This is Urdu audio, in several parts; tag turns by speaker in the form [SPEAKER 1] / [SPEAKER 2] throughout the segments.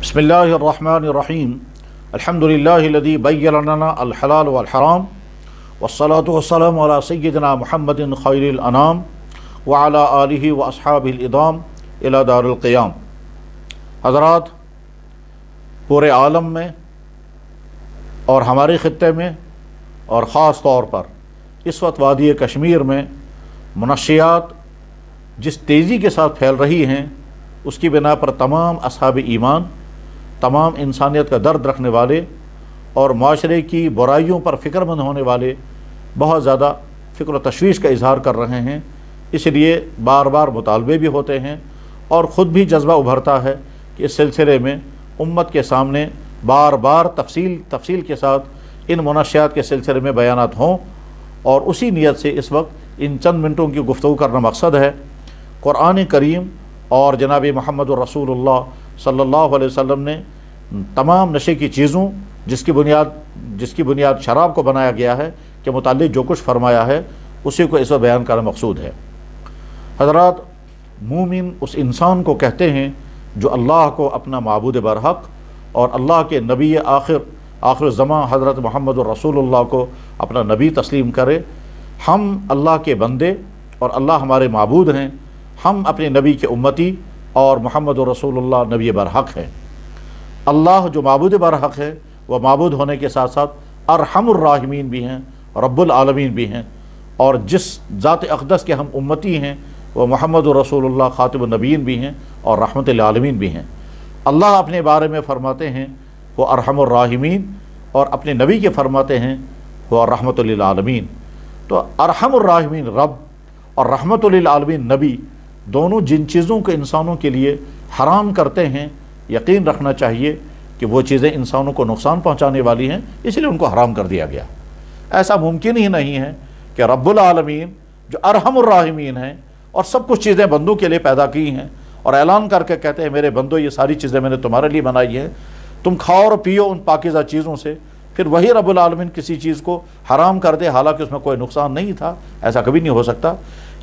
[SPEAKER 1] بسم اللہ الرحمن الرحیم الحمد للہ الذی بین لنا الحلال والحرام والصلاة والسلام علی سیدنا محمد خیر الانام وعلی آلہ واصحابہ الادام الی دار القیام۔ حضرات، پورے عالم میں اور ہمارے خطے میں اور خاص طور پر اس وقت وادی کشمیر میں منشیات جس تیزی کے ساتھ پھیل رہی ہیں، اس کی بنا پر تمام اصحاب ایمان، تمام انسانیت کا درد رکھنے والے اور معاشرے کی برائیوں پر فکر مند ہونے والے بہت زیادہ فکر و تشویش کا اظہار کر رہے ہیں۔ اس لیے بار بار مطالبے بھی ہوتے ہیں اور خود بھی جذبہ ابھرتا ہے کہ اس سلسلے میں امت کے سامنے بار بار تفصیل کے ساتھ ان منشیات کے سلسلے میں بیانات ہوں، اور اسی نیت سے اس وقت ان چند منٹوں کی گفتگو کرنا مقصد ہے۔ قرآن کریم اور جناب محمد الرسول اللہ صلی اللہ علیہ وسلم نے تمام نشے کی چیزوں جس کی بنیاد شراب کو بنایا گیا ہے کے متعلق جو کچھ فرمایا ہے، اسی کو اس وقت بیان کرنا مقصود ہے۔ حضرات، مومن اس انسان کو کہتے ہیں جو اللہ کو اپنا معبود برحق اور اللہ کے نبی آخر الزمان حضرت محمد الرسول اللہ کو اپنا نبی تسلیم کرے۔ ہم اللہ کے بندے اور اللہ ہمارے معبود ہیں، ہم اپنے نبی کے امتی اور محمد الرسول اللہ نبی برحق ہے۔ اللہ جو معبود برحق ہے، وہ معبود ہونے کے ساتھ ساتھ ارحم الراحمین بھی ہیں، رب العالمین بھی ہیں، اور جس ذات اقدس کے ہم امتی ہیں وہ محمد الرسول اللہ خاتم النبیین بھی ہیں اور رحمت للعالمین بھی ہیں۔ اللہ اپنے بارے میں فرماتے ہیں وہ ارحم الراحمین، اور اپنے نبی کے فرماتے ہیں وہ رحمت للعالمین۔ تو ارحم الراحمین رب اور رحمت للعالمین نبی، دونوں جن چیزوں کو انسانوں کے لیے حرام کرتے ہیں، یقین رکھنا چاہیے کہ وہ چیزیں انسانوں کو نقصان پہنچانے والی ہیں، اس لیے ان کو حرام کر دیا گیا۔ ایسا ممکن ہی نہیں ہے کہ رب العالمین جو ارحم الراحمین ہیں اور سب کچھ چیزیں بندوں کے لیے پیدا کی ہیں، اور اعلان کر کے کہتے ہیں میرے بندو یہ ساری چیزیں میں نے تمہارے لیے بنائی ہیں، تم کھاؤ اور پیو ان پاکیزہ چیزوں سے، پھر وہی رب العالمین کسی چیز کو حرام کر دے حالانکہ اس میں کوئی نقصان نہیں تھا۔ ایسا کبھی نہیں ہو سکتا۔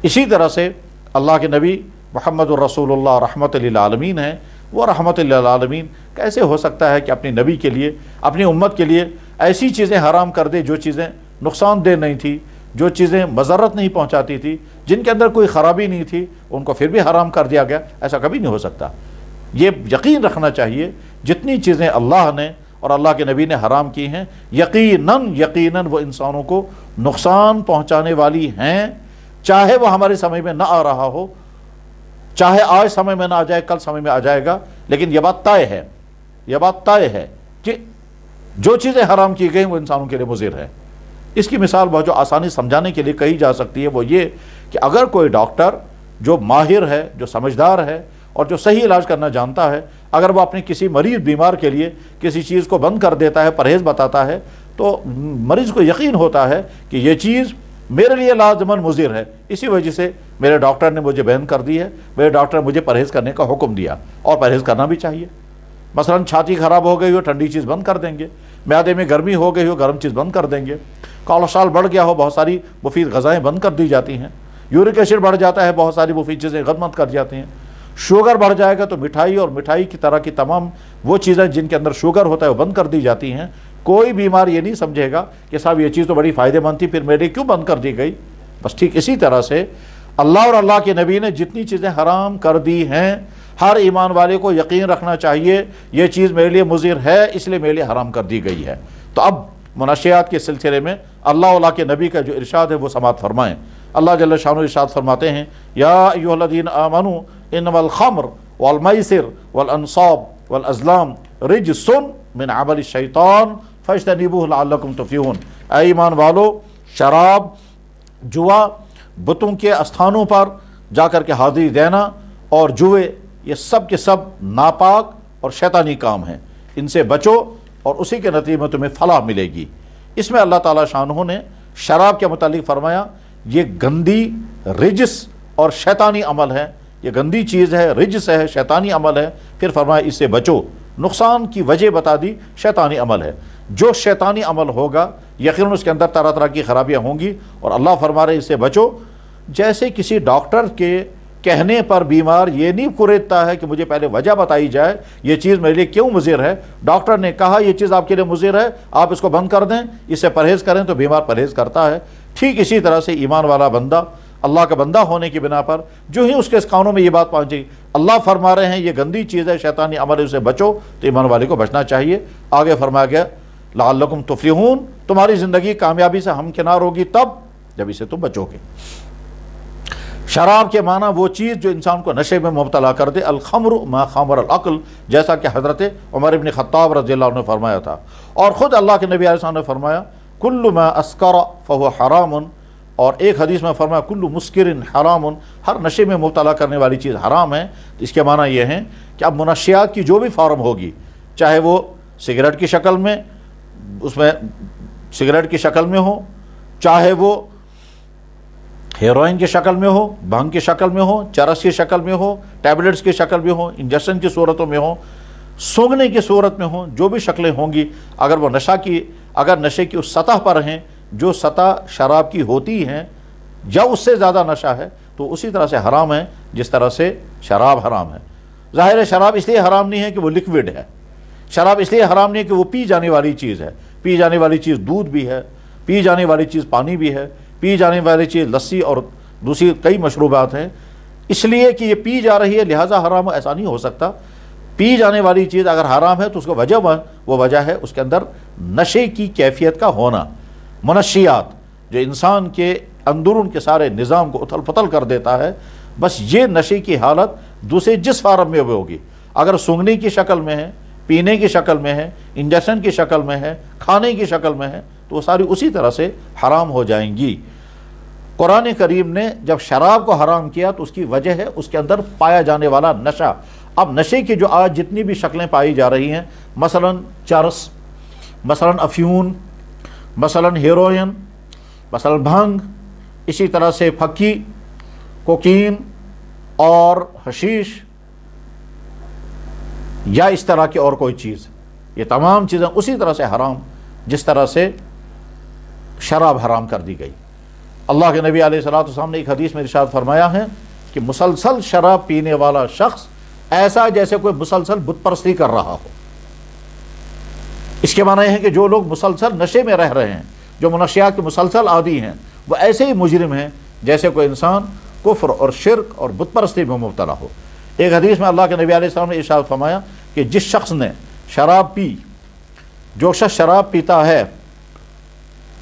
[SPEAKER 1] اسی طرح سے اللہ کے نبی محمد الرسول اللہ رحمت للعالمین ہیں، وہ رحمت للعالمین کیسے ہو سکتا ہے کہ اپنی نبی کے لیے، اپنی امت کے لیے ایسی چیزیں حرام کر دے جو چیزیں نقصان دہ نہیں تھی، جو چیزیں مضرت نہیں پہنچاتی تھی، جن کے اندر کوئی خرابی نہیں تھی، ان کو پھر بھی حرام کر دیا گیا؟ ایسا کبھی نہیں ہو سکتا۔ یہ یقین رکھنا چاہیے جتنی چیزیں اللہ نے اور اللہ کے نبی نے حرام کی ہیں، یقیناً وہ انسانوں کو نقصان پہنچانے والی ہیں، چاہے وہ ہمارے سمجھ میں نہ آ رہا ہو، چاہے آج سمجھ میں نہ آ جائے، کل سمجھ میں آ جائے گا، لیکن یہ بات طے ہے کہ جو چیزیں حرام کی گئی وہ انسانوں کے لیے مضر ہے۔ اس کی مثال بہت جو آسانی سمجھانے کے لیے کہی جا سکتی ہے وہ یہ کہ اگر کوئی ڈاکٹر جو ماہر ہے، جو سمجھدار ہے اور جو صحیح علاج کرنا جانتا ہے، اگر وہ اپنے کسی مریض بیمار کے لیے کسی چیز کو بند کر دیتا ہے، پرہیز بتاتا ہے، تو مریض کو یقین ہوتا ہے کہ یہ چیز میرے لیے لازماً مضر ہے، اسی وجہ سے میرے ڈاکٹر نے مجھے بیان کر دی ہے، میرے ڈاکٹر نے مجھے پرہیز کرنے کا حکم دیا، اور پرہیز کرنا بھی چاہیے۔ مثلا چھاتی خراب ہو گئی ہو، ٹھنڈی چیز بند کر دیں گے، معدے میں گرمی ہو گئی ہو، گرم چیز بند کر دیں گے، کولیسٹرول بڑھ گیا ہو، بہت ساری مفید غذائیں بند کر دی جاتی ہیں، یورک ایسڈ بڑھ جاتا ہے، بہت ساری مفید چیزیں بند کر جاتی ہیں، شوگر بڑھ جائے گا تو مٹھائی اور مٹھائی کی طرح کی تمام وہ چیزیں جن کے اندر شوگر ہوتا ہے وہ بند کر دی جاتی ہیں۔ کوئی بیمار یہ نہیں سمجھے گا کہ صاحب یہ چیز تو بڑی فائدہ مند تھی، پھر میرے کیوں بند کر دی گئی؟ بس ٹھیک اسی طرح سے اللہ اور اللہ کے نبی نے جتنی چیزیں حرام کر دی ہیں، ہر ایمان والے کو یقین رکھنا چاہیے یہ چیز میرے لیے مضر ہے، اس لیے میرے لیے حرام کر دی گئی ہے۔ تو اب منشیات کے سلسلے میں اللہ اور اللہ کے نبی کا جو ارشاد ہے وہ سماعت فرمائیں۔ اللہ جل شانہ ارشاد فرماتے ہیں، یا ایھا الذین آمنوا انما الخمر والمیسر والانصاب والازلام رجس من عمل الشیطان فاجتنبوہ لعلکم تفلحون۔ اے ایمان والو، شراب، جوا، بتوں کے استھانوں پر جا کر کے حاضری دینا اور جوئے، یہ سب کے سب ناپاک اور شیطانی کام ہیں، ان سے بچو اور اسی کے نتیجے میں تمہیں فلاح ملے گی۔ اس میں اللہ تعالیٰ شانہ نے شراب کے متعلق فرمایا یہ گندی، رجس اور شیطانی عمل ہے، یہ گندی چیز ہے، رجس ہے، شیطانی عمل ہے، پھر فرمایا اس سے بچو، نقصان کی وجہ بتا دی، شیطانی عمل ہے۔ جو شیطانی عمل ہوگا یقیناً اس کے اندر طرح طرح کی خرابیاں ہوں گی، اور اللہ فرما رہے اس سے بچو۔ جیسے کسی ڈاکٹر کے کہنے پر بیمار یہ نہیں کوریدتا ہے کہ مجھے پہلے وجہ بتائی جائے یہ چیز میرے لیے کیوں مضر ہے، ڈاکٹر نے کہا یہ چیز آپ کے لیے مضر ہے، آپ اس کو بند کر دیں، اس سے پرہیز کریں، تو بیمار پرہیز کرتا ہے۔ ٹھیک اسی طرح سے ایمان والا بندہ اللہ کا بندہ ہونے کی بنا پر جو ہی اس کے کانوں میں یہ بات پہنچے اللہ فرما رہے ہیں یہ گندی چیز ہے، شیطانی عمل ہے، اسے بچو، تو ایمان والے کو بچنا چاہیے۔ آگے فرمایا گیا لعلکم تفلحون، تمہاری زندگی کامیابی سے ہمکنار ہوگی تب جب اسے تم بچو گے۔ شراب کے معنی وہ چیز جو انسان کو نشے میں مبتلا کر دے، الخمر ما خامر العقل، جیسا کہ حضرت عمر ابن خطاب رضی اللہ عنہ نے فرمایا تھا، اور خود اللہ کے نبی علیہ السلام نے فرمایا کل ما اسکر فہو حرام، اور ایک حدیث میں فرمایا کل مسکر حرام، ہر نشے میں مبتلا کرنے والی چیز حرام ہے۔ اس کے معنی یہ ہیں کہ اب منشیات کی جو بھی فارم ہوگی، چاہے وہ سگریٹ کی شکل میں، اس میں سگریٹ کی شکل میں ہو، چاہے وہ ہیروئن کی شکل میں ہو، بھنگ کی شکل میں ہو، چرس کی شکل میں ہو، ٹیبلٹس کی شکل میں ہو، انجیکشن کی صورتوں میں ہو، سونگنے کی صورت میں ہوں، جو بھی شکلیں ہوں گی، اگر وہ اگر نشے کی اس سطح پر ہیں جو سطح شراب کی ہوتی ہیں یا اس سے زیادہ نشہ ہے، تو اسی طرح سے حرام ہے جس طرح سے شراب حرام ہے۔ ظاہر ہے شراب اس لیے حرام نہیں ہے کہ وہ لکوڈ ہے، شراب اس لیے حرام نہیں ہے کہ وہ پی جانے والی چیز ہے، پی جانے والی چیز دودھ بھی ہے، پی جانے والی چیز پانی بھی ہے، پی جانے والی چیز لسی اور دوسری کئی مشروبات ہیں، اس لیے کہ یہ پی جا رہی ہے لہٰذا حرام، ایسا نہیں ہو سکتا۔ پی جانے والی چیز اگر حرام ہے تو اس کو وہ وجہ ہے اس کے اندر نشے کی کیفیت کا ہونا۔ منشیات جو انسان کے اندرون کے سارے نظام کو اتھل پتھل کر دیتا ہے، بس یہ نشے کی حالت دوسرے جس فارم میں ہوگی، اگر سونگنے کی شکل میں ہے، پینے کی شکل میں ہے، انجیکشن کی شکل میں ہے، کھانے کی شکل میں ہے، تو وہ ساری اسی طرح سے حرام ہو جائیں گی۔ قرآن کریم نے جب شراب کو حرام کیا تو اس کی وجہ ہے اس کے اندر پایا جانے والا نشہ۔ اب نشے کی جو آج جتنی بھی شکلیں پائی جا رہی ہیں، مثلا چرس، مثلا افیون، مثلا ہیروئن، مثلا بھنگ، اسی طرح سے پھکی، کوکین اور حشیش، یا اس طرح کی اور کوئی چیز، یہ تمام چیزیں اسی طرح سے حرام جس طرح سے شراب حرام کر دی گئی۔ اللہ کے نبی علیہ السلام نے ایک حدیث میں ارشاد فرمایا ہے کہ مسلسل شراب پینے والا شخص ایسا جیسے کوئی مسلسل بت پرستی کر رہا ہو۔ اس کے معنی ہے کہ جو لوگ مسلسل نشے میں رہ رہے ہیں، جو منشیات کے مسلسل عادی ہیں، وہ ایسے ہی مجرم ہیں جیسے کوئی انسان کفر اور شرک اور بت پرستی میں مبتلا ہو۔ ایک حدیث میں اللہ کے نبی علیہ السلام نے ارشاد فرمایا کہ جس شخص نے شراب پی، جو شخص شراب پیتا ہے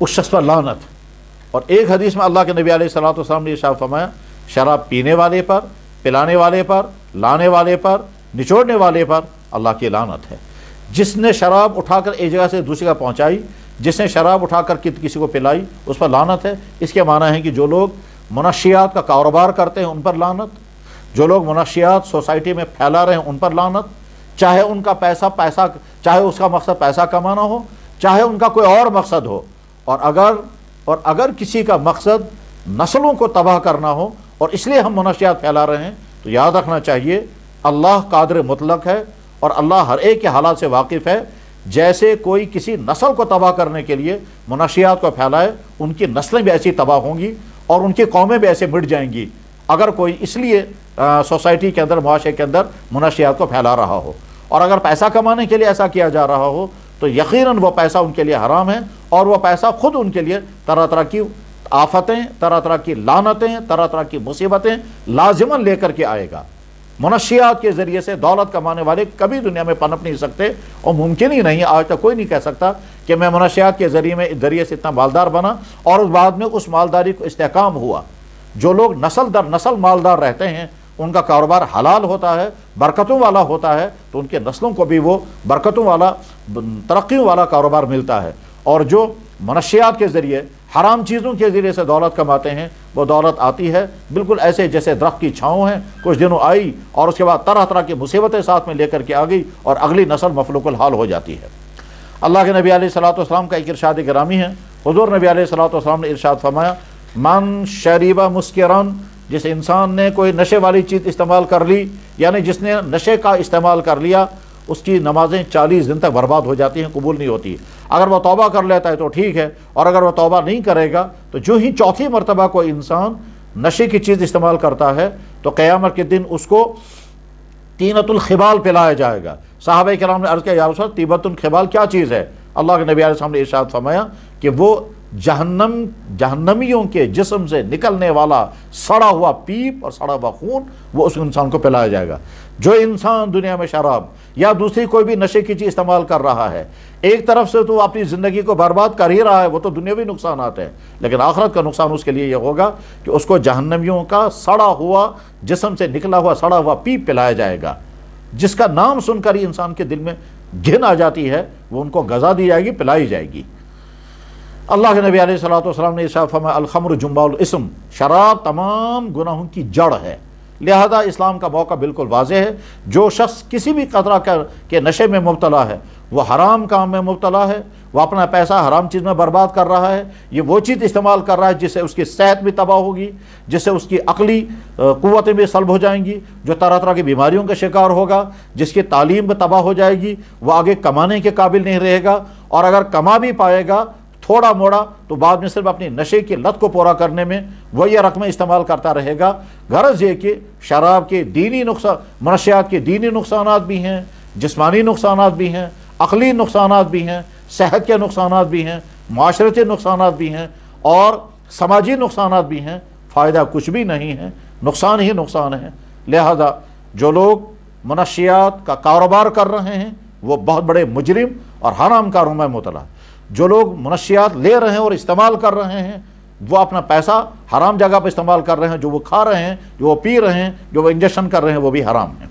[SPEAKER 1] اس شخص پر لعنت۔ اور ایک حدیث میں اللہ کے نبی علیہ السلام نے ارشاد فرمایا شراب پینے والے پر، پلانے والے پر، لانے والے پر، نچوڑنے والے پر اللہ کی لعنت ہے۔ جس نے شراب اٹھا کر ایک جگہ سے دوسری جگہ پہنچائی، جس نے شراب اٹھا کر کسی کو پلائی، اس پر لعنت ہے۔ اس کے معنی ہے کہ جو لوگ منشیات کا کاروبار کرتے ہیں ان پر لعنت، جو لوگ منشیات سوسائٹی میں پھیلا رہے ہیں ان پر لعنت، چاہے ان کا پیسہ چاہے اس کا مقصد پیسہ کمانا ہو، چاہے ان کا کوئی اور مقصد ہو، اور اگر کسی کا مقصد نسلوں کو تباہ کرنا ہو اور اس لیے ہم منشیات پھیلا رہے ہیں، تو یاد رکھنا چاہیے اللہ قادر مطلق ہے اور اللہ ہر ایک کے حالات سے واقف ہے۔ جیسے کوئی کسی نسل کو تباہ کرنے کے لیے منشیات کو پھیلائے، ان کی نسلیں بھی ایسی تباہ ہوں گی اور ان کی قومیں بھی ایسے مٹ جائیں گی اگر کوئی اس لیے سوسائٹی کے اندر، معاشرے کے اندر منشیات کو پھیلا رہا ہو۔ اور اگر پیسہ کمانے کے لیے ایسا کیا جا رہا ہو تو یقیناً وہ پیسہ ان کے لیے حرام ہے، اور وہ پیسہ خود ان کے لیے طرح طرح کی آفتیں، طرح طرح کی لعنتیں، طرح طرح کی مصیبتیں لازماً لے کر کے آئے گا۔ منشیات کے ذریعے سے دولت کمانے والے کبھی دنیا میں پنپ نہیں سکتے، اور ممکن ہی نہیں، آج تک کوئی نہیں کہہ سکتا کہ میں منشیات کے ذریعے سے اتنا مالدار بنا اور اس بعد میں اس مالداری کو استحکام ہوا۔ جو لوگ نسل در نسل مالدار رہتے ہیں ان کا کاروبار حلال ہوتا ہے، برکتوں والا ہوتا ہے، تو ان کے نسلوں کو بھی وہ برکتوں والا، ترقیوں والا کاروبار ملتا ہے۔ اور جو منشیات کے ذریعے، حرام چیزوں کے ذریعے سے دولت کماتے ہیں، وہ دولت آتی ہے بالکل ایسے جیسے درخت کی چھاؤں ہیں، کچھ دنوں آئی اور اس کے بعد طرح طرح کی مصیبتیں ساتھ میں لے کر کے آ گئی اور اگلی نسل مفلوق الحال ہو جاتی ہے۔ اللہ کے نبی علیہ السلام کا ایک ارشاد گرامی ہے، حضور نبی علیہ السلام نے ارشاد فرمایا من شریب مسکران، جس انسان نے کوئی نشے والی چیز استعمال کر لی، یعنی جس نے نشے کا استعمال کر لیا، اس کی نمازیں 40 دن تک برباد ہو جاتی ہیں، قبول نہیں ہوتی۔ اگر وہ توبہ کر لیتا ہے تو ٹھیک ہے، اور اگر وہ توبہ نہیں کرے گا تو جو ہی چوتھی مرتبہ کوئی انسان نشے کی چیز استعمال کرتا ہے تو قیامت کے دن اس کو طینۃ الخبال پلایا جائے گا۔ صحابہ کرام نے عرض کیا یا رسول اللہ طینۃ الخبال کیا چیز ہے؟ اللہ کے نبی علیہ السلام نے ارشاد فرمایا کہ وہ جہنمیوں کے جسم سے نکلنے والا سڑا ہوا پیپ اور سڑا ہوا خون وہ اس انسان کو پلایا جائے گا۔ جو انسان دنیا میں شراب یا دوسری کوئی بھی نشے کی چیز استعمال کر رہا ہے، ایک طرف سے تو اپنی زندگی کو برباد کر ہی رہا ہے، وہ تو دنیاوی نقصانات ہیں، لیکن آخرت کا نقصان اس کے لیے یہ ہوگا کہ اس کو جہنمیوں کا سڑا ہوا جسم سے نکلا ہوا سڑا ہوا پیپ پلایا جائے گا، جس کا نام سن کر ہی انسان کے دل میں گھن آ جاتی ہے، وہ ان کو غذا دی جائے گی، پلائی جائے گی۔ اللہ کے نبی علیہ السلام نے ارشاد فرمایا الخمر جنباء الاسم، شراب تمام گناہوں کی جڑ ہے۔ لہذا اسلام کا موقع بالکل واضح ہے، جو شخص کسی بھی قطرہ کے نشے میں مبتلا ہے، وہ حرام کام میں مبتلا ہے، وہ اپنا پیسہ حرام چیز میں برباد کر رہا ہے، یہ وہ چیز استعمال کر رہا ہے جس سے اس کی صحت بھی تباہ ہوگی، جس سے اس کی عقلی قوتیں بھی سلب ہو جائیں گی، جو طرح طرح کی بیماریوں کا شکار ہوگا، جس کی تعلیم بھی تباہ ہو جائے گی، وہ آگے کمانے کے قابل نہیں رہے گا، اور اگر کما بھی پائے گا تھوڑا موڑا تو بعد میں صرف اپنی نشے کی لت کو پورا کرنے میں وہ یہ رقمیں استعمال کرتا رہے گا۔ غرض یہ کہ شراب کے دینی نقصان، منشیات کے دینی نقصانات بھی ہیں، جسمانی نقصانات بھی ہیں، عقلی نقصانات بھی ہیں، صحت کے نقصانات بھی ہیں، معاشرتی نقصانات بھی ہیں، اور سماجی نقصانات بھی ہیں۔ فائدہ کچھ بھی نہیں ہے، نقصان ہی نقصان ہے۔ لہذا جو لوگ منشیات کا کاروبار کر رہے ہیں وہ بہت بڑے مجرم اور حرام کاروں میں مبتلا ہیں۔ جو لوگ منشیات لے رہے ہیں اور استعمال کر رہے ہیں وہ اپنا پیسہ حرام جگہ پہ استعمال کر رہے ہیں، جو وہ کھا رہے ہیں، جو وہ پی رہے ہیں، جو وہ انجیکشن کر رہے ہیں وہ بھی حرام ہیں۔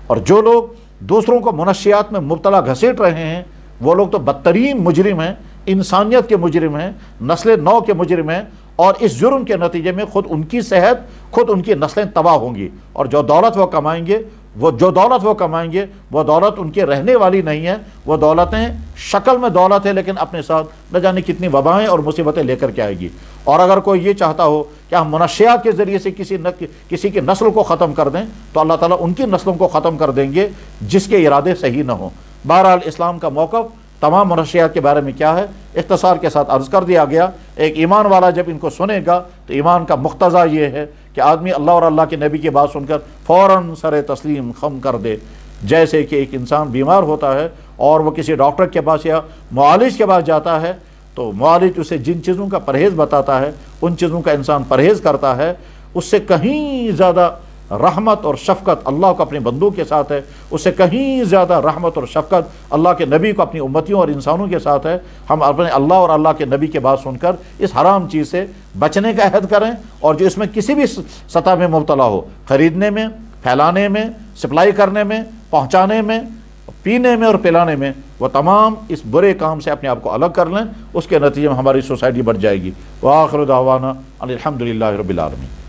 [SPEAKER 1] اور جو لوگ دوسروں کو منشیات میں مبتلا گھسیٹ رہے ہیں وہ لوگ تو بدترین مجرم ہیں، انسانیت کے مجرم ہیں، نسل نو کے مجرم ہیں، اور اس جرم کے نتیجے میں خود ان کی صحت، خود ان کی نسلیں تباہ ہوں گی، اور جو دولت وہ کمائیں گے وہ دولت ان کے رہنے والی نہیں ہے، وہ دولتیں شکل میں دولت ہے لیکن اپنے ساتھ نہ جانے کتنی وبائیں اور مصیبتیں لے کر کے آئے گی۔ اور اگر کوئی یہ چاہتا ہو کہ ہم منشیات کے ذریعے سے کسی کی نسل کو ختم کر دیں تو اللہ تعالیٰ ان کی نسلوں کو ختم کر دیں گے جس کے ارادے صحیح نہ ہوں۔ بہرحال اسلام کا موقف تمام منشیات کے بارے میں کیا ہے اختصار کے ساتھ عرض کر دیا گیا۔ ایک ایمان والا جب ان کو سنے گا تو ایمان کا مقتضا یہ ہے کہ آدمی اللہ اور اللہ کے نبی کی بات سن کر فوراً سر تسلیم خم کر دے۔ جیسے کہ ایک انسان بیمار ہوتا ہے اور وہ کسی ڈاکٹر کے پاس یا معالج کے پاس جاتا ہے تو معالج اسے جن چیزوں کا پرہیز بتاتا ہے ان چیزوں کا انسان پرہیز کرتا ہے، اس سے کہیں زیادہ رحمت اور شفقت اللہ کو اپنے بندوں کے ساتھ ہے، اس سے کہیں زیادہ رحمت اور شفقت اللہ کے نبی کو اپنی امتیوں اور انسانوں کے ساتھ ہے۔ ہم اپنے اللہ اور اللہ کے نبی کے بات سن کر اس حرام چیز سے بچنے کا عہد کریں، اور جو اس میں کسی بھی سطح میں مبتلا ہو، خریدنے میں، پھیلانے میں، سپلائی کرنے میں، پہنچانے میں، پینے میں اور پلانے میں، وہ تمام اس برے کام سے اپنے آپ کو الگ کر لیں، اس کے نتیجے میں ہماری سوسائٹی بڑھ جائے گی۔ وآخر دعوانا ان الحمد للہ رب العالمین۔